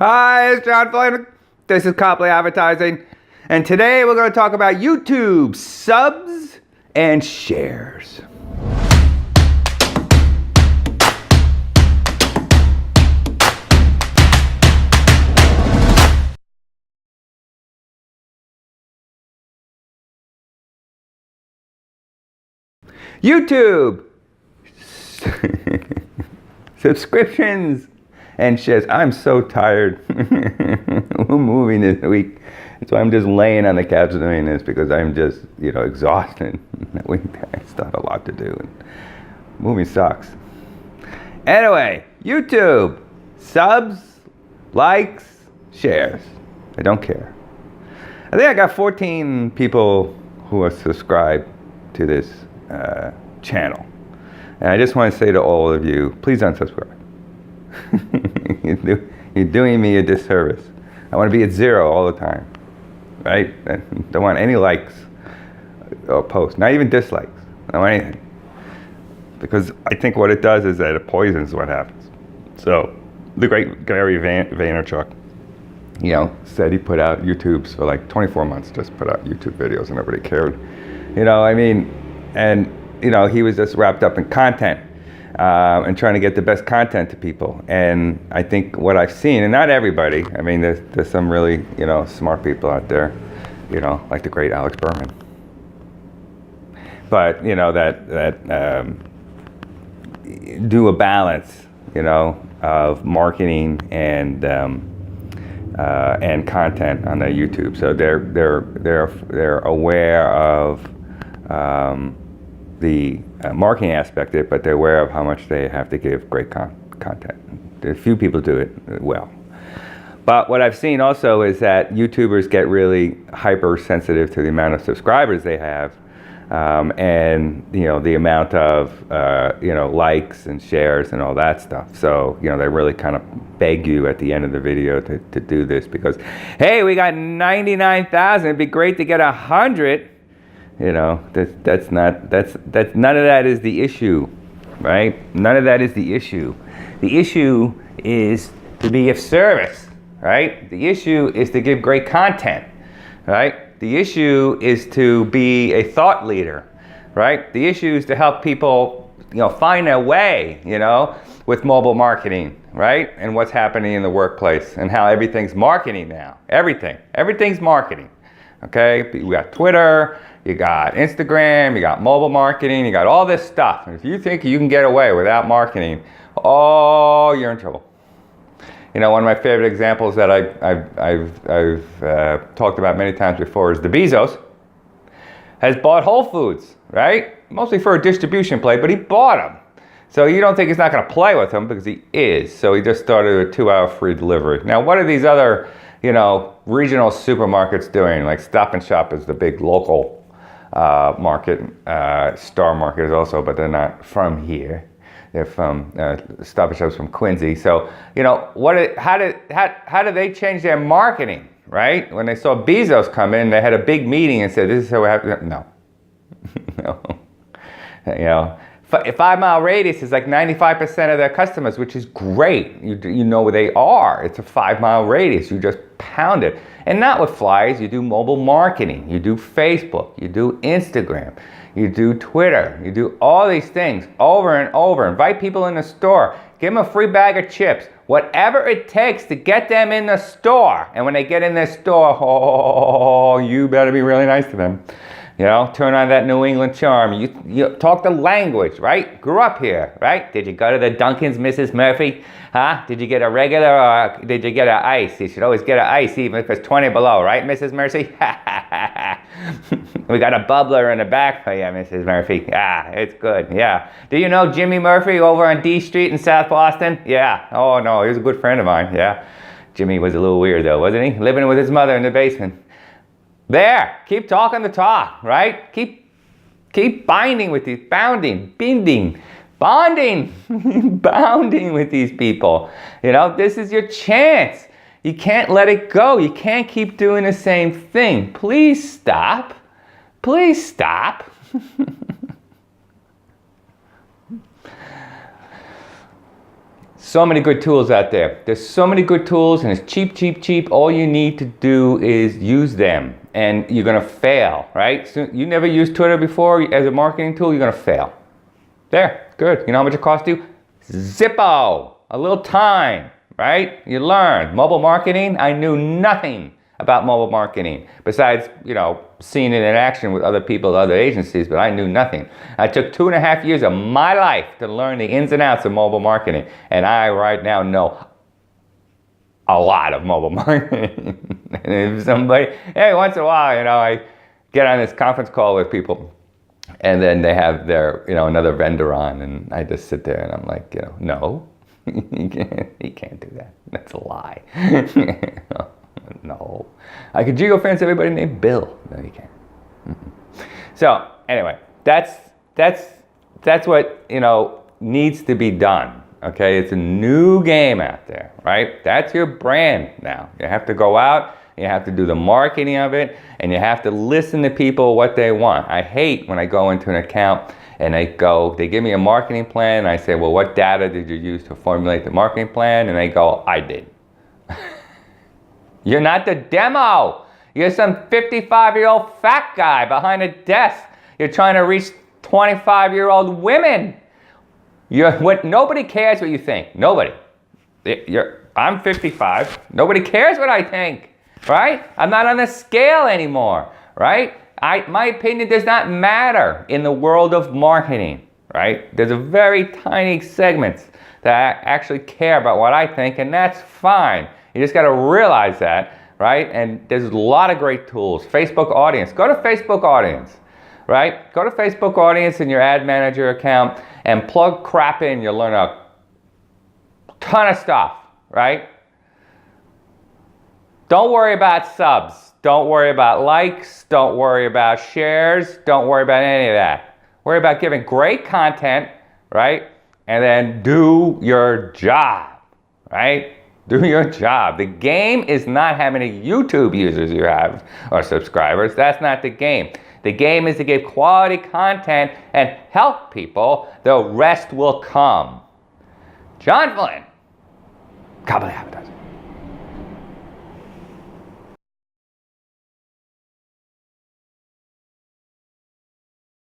Hi, it's John Flynn. This is Copley Advertising. And today we're going to talk about YouTube subs and shares. YouTube subscriptions and shares. I'm so tired. We're moving this week. That's why I'm just laying on the couch doing this, because I'm just, exhausted. We still have a lot to do. And moving sucks. Anyway, YouTube subs, likes, shares. I don't care. I think I got 14 people who are subscribed to this channel. And I just want to say to all of you, please unsubscribe. You're doing me a disservice. I want to be at 0 all the time, right? I don't want any likes or posts, not even dislikes. I don't want anything. Because I think what it does is that it poisons what happens. So the great Gary Vaynerchuk, said he put out YouTubes for like 24 months, just put out YouTube videos and nobody cared. He was just wrapped up in content and trying to get the best content to people. And I think what I've seen, and not everybody, I mean, there's some really, smart people out there, like the great Alex Berman. But, that do a balance, of marketing and content on their YouTube. So they're aware of the marketing aspect of it, but they're aware of how much they have to give great content. A few people do it well. But what I've seen also is that YouTubers get really hypersensitive to the amount of subscribers they have, and the amount of likes and shares and all that stuff. So they really kind of beg you at the end of the video to do this, because hey, we got 99,000. It'd be great to get 100. That's none of that is the issue, right? None of that is the issue. The issue is to be of service, right? The issue is to give great content, right? The issue is to be a thought leader, right? The issue is to help people, find their way, with mobile marketing, right? And what's happening in the workplace and how everything's marketing now. Everything's marketing, okay? We got Twitter, you got Instagram, you got mobile marketing, you got all this stuff. And if you think you can get away without marketing, you're in trouble. One of my favorite examples that I've talked about many times before is the Bezos has bought Whole Foods, right? Mostly for a distribution play, but he bought them. So you don't think he's not going to play with them, because he is. So he just started a 2-hour free delivery. Now, what are these other, regional supermarkets doing? Like Stop and Shop is the big local market. Star Market is also, but they're not from here. They're from Stop and Shop's from Quincy. So how did they change their marketing, right? When they saw Bezos come in, they had a big meeting and said, "This is how we have to." No, no. 5-mile radius is like 95% of their customers, which is great. You know where they are. It's a 5-mile radius. You just pound it. And not with flyers. You do mobile marketing. You do Facebook. You do Instagram. You do Twitter. You do all these things over and over. Invite people in the store. Give them a free bag of chips. Whatever it takes to get them in the store. And when they get in the store, you better be really nice to them. Turn on that New England charm. You talk the language, right? Grew up here, right? Did you go to the Dunkin's, Mrs. Murphy? Huh? Did you get a regular or did you get an ice? You should always get an ice, even if it's 20 below, right, Mrs. Murphy? We got a bubbler in the back for you, Mrs. Murphy. It's good, yeah. Do you know Jimmy Murphy over on D Street in South Boston? Yeah. Oh, no, he was a good friend of mine, yeah. Jimmy was a little weird, though, wasn't he? Living with his mother in the basement. There, keep talking the talk, right? Keep bonding with these bonding with these people. This is your chance. You can't let it go. You can't keep doing the same thing. Please stop. Please stop. So many good tools out there. There's so many good tools, and it's cheap, cheap, cheap. All you need to do is use them, and you're gonna fail, right? So you never used Twitter before as a marketing tool, you're gonna fail. There, good. You know how much it cost you? Zippo, a little time, right? You learn. Mobile marketing, I knew nothing about mobile marketing besides, seeing it in action with other people, other agencies, but I knew nothing. I took 2.5 years of my life to learn the ins and outs of mobile marketing, and I right now know a lot of mobile marketing. And if somebody, hey, once in a while, I get on this conference call with people, and then they have their, another vendor on, and I just sit there and I'm like, no, you can't do that. That's a lie. No, I could geofence everybody named Bill. No, you can't. Mm-hmm. So anyway, that's what needs to be done. Okay, it's a new game out there, right? That's your brand now. You have to go out, you have to do the marketing of it, and you have to listen to people what they want. I hate when I go into an account and they give me a marketing plan, and I say, well, what data did you use to formulate the marketing plan? And they go, I did. You're not the demo. You're some 55-year-old fat guy behind a desk. You're trying to reach 25-year-old women. Nobody cares what you think. Nobody. I'm 55. Nobody cares what I think, right? I'm not on the scale anymore, right? My opinion does not matter in the world of marketing, right? There's a very tiny segment that actually care about what I think, and that's fine. You just got to realize that, right? And there's a lot of great tools. Facebook Audience. Go to Facebook Audience, right? Go to Facebook Audience in your ad manager account and plug crap in. You'll learn a ton of stuff, right? Don't worry about subs. Don't worry about likes. Don't worry about shares. Don't worry about any of that. Worry about giving great content, right? And then do your job, right? Do your job. The game is not how many YouTube users you have or subscribers. That's not the game. The game is to give quality content and help people. The rest will come. John Flynn, Copley Advertising.